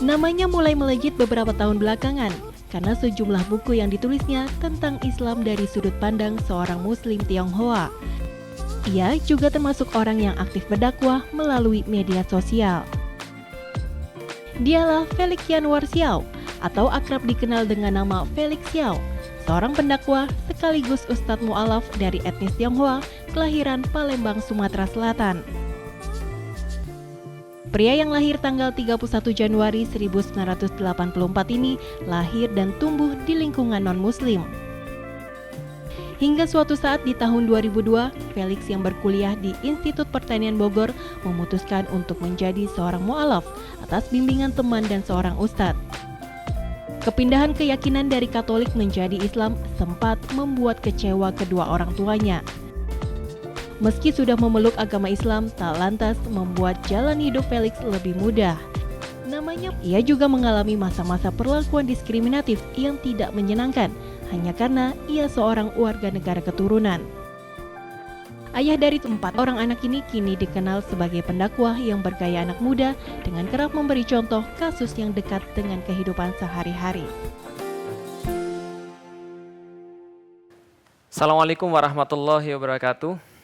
Namanya mulai melejit beberapa tahun belakangan karena sejumlah buku yang ditulisnya tentang Islam dari sudut pandang seorang Muslim Tionghoa. Ia juga termasuk orang yang aktif berdakwah melalui media sosial. Dialah Felix Yanwar Xiao atau akrab dikenal dengan nama Felix Xiao, seorang pendakwah sekaligus ustadz mu'alaf dari etnis Tionghoa kelahiran Palembang, Sumatera Selatan. Pria yang lahir tanggal 31 Januari 1984 ini lahir dan tumbuh di lingkungan non-muslim. Hingga suatu saat di tahun 2002, Felix yang berkuliah di Institut Pertanian Bogor memutuskan untuk menjadi seorang mu'alaf atas bimbingan teman dan seorang ustadz. Kepindahan keyakinan dari Katolik menjadi Islam sempat membuat kecewa kedua orang tuanya. Meski sudah memeluk agama Islam, tak lantas membuat jalan hidup Felix lebih mudah. Ia juga mengalami masa-masa perlakuan diskriminatif yang tidak menyenangkan, hanya karena ia seorang warga negara keturunan. Ayah dari 4 orang anak ini kini dikenal sebagai pendakwah yang bergaya anak muda dengan kerap memberi contoh kasus yang dekat dengan kehidupan sehari-hari. Assalamualaikum warahmatullahi wabarakatuh.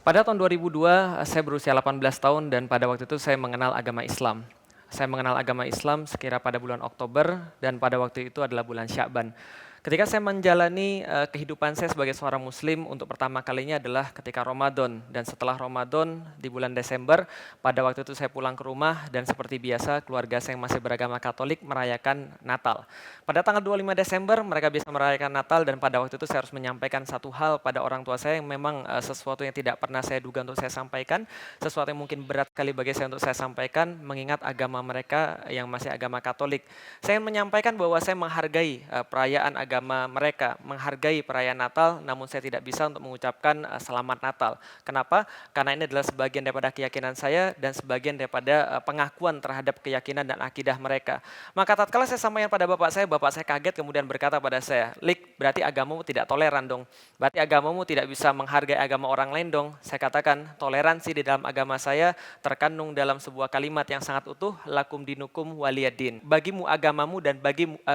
Pada tahun 2002, saya berusia 18 tahun dan pada waktu itu saya mengenal agama Islam. Saya mengenal agama Islam sekira pada bulan Oktober dan pada waktu itu adalah bulan Sya'ban. Ketika saya menjalani kehidupan saya sebagai seorang Muslim untuk pertama kalinya adalah ketika Ramadan. Dan setelah Ramadan di bulan Desember, pada waktu itu saya pulang ke rumah dan seperti biasa keluarga saya yang masih beragama Katolik merayakan Natal. Pada tanggal 25 Desember mereka bisa merayakan Natal dan pada waktu itu saya harus menyampaikan satu hal pada orang tua saya yang memang sesuatu yang tidak pernah saya duga untuk saya sampaikan, sesuatu yang mungkin berat sekali bagi saya untuk saya sampaikan mengingat agama mereka yang masih agama Katolik. Saya ingin menyampaikan bahwa saya menghargai perayaan agama mereka, menghargai perayaan Natal, namun saya tidak bisa untuk mengucapkan selamat Natal. Kenapa? Karena ini adalah sebagian daripada keyakinan saya dan sebagian daripada pengakuan terhadap keyakinan dan akidah mereka. Maka tatkala saya sampaikan pada bapak saya kaget kemudian berkata pada saya, "Lik, berarti agamamu tidak toleran dong. Berarti agamamu tidak bisa menghargai agama orang lain dong." Saya katakan, toleransi di dalam agama saya terkandung dalam sebuah kalimat yang sangat utuh, lakum dinukum waliyadin. Bagimu agamamu dan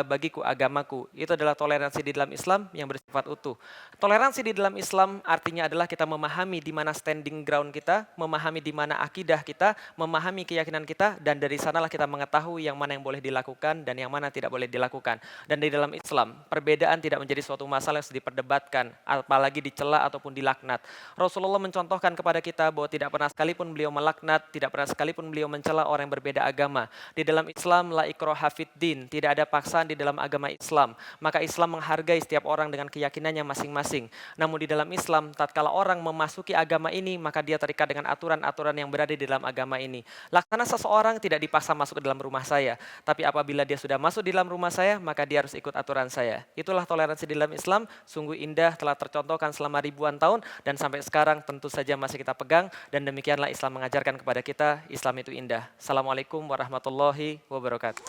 bagiku agamaku. Itu adalah toleransi di dalam Islam yang bersifat utuh. Toleransi di dalam Islam artinya adalah kita memahami di mana standing ground kita, memahami di mana akidah kita, memahami keyakinan kita, dan dari sanalah kita mengetahui yang mana yang boleh dilakukan dan yang mana tidak boleh dilakukan. Dan di dalam Islam, perbedaan tidak menjadi suatu masalah yang harus diperdebatkan, apalagi dicela ataupun dilaknat. Rasulullah mencontohkan kepada kita bahwa tidak pernah sekalipun beliau melaknat, tidak pernah sekalipun beliau mencela orang yang berbeda agama. Di dalam Islam, la ikraha fid din, tidak ada paksaan di dalam agama Islam. Maka Islam menghargai setiap orang dengan keyakinannya masing-masing. Namun di dalam Islam, tatkala orang memasuki agama ini, maka dia terikat dengan aturan-aturan yang berada di dalam agama ini. Laksana seseorang tidak dipaksa masuk ke dalam rumah saya, tapi apabila dia sudah masuk di dalam rumah saya, maka dia harus ikut aturan saya. Itulah toleransi di dalam Islam, sungguh indah, telah tercontohkan selama ribuan tahun, dan sampai sekarang tentu saja masih kita pegang, dan demikianlah Islam mengajarkan kepada kita, Islam itu indah. Assalamualaikum warahmatullahi wabarakatuh.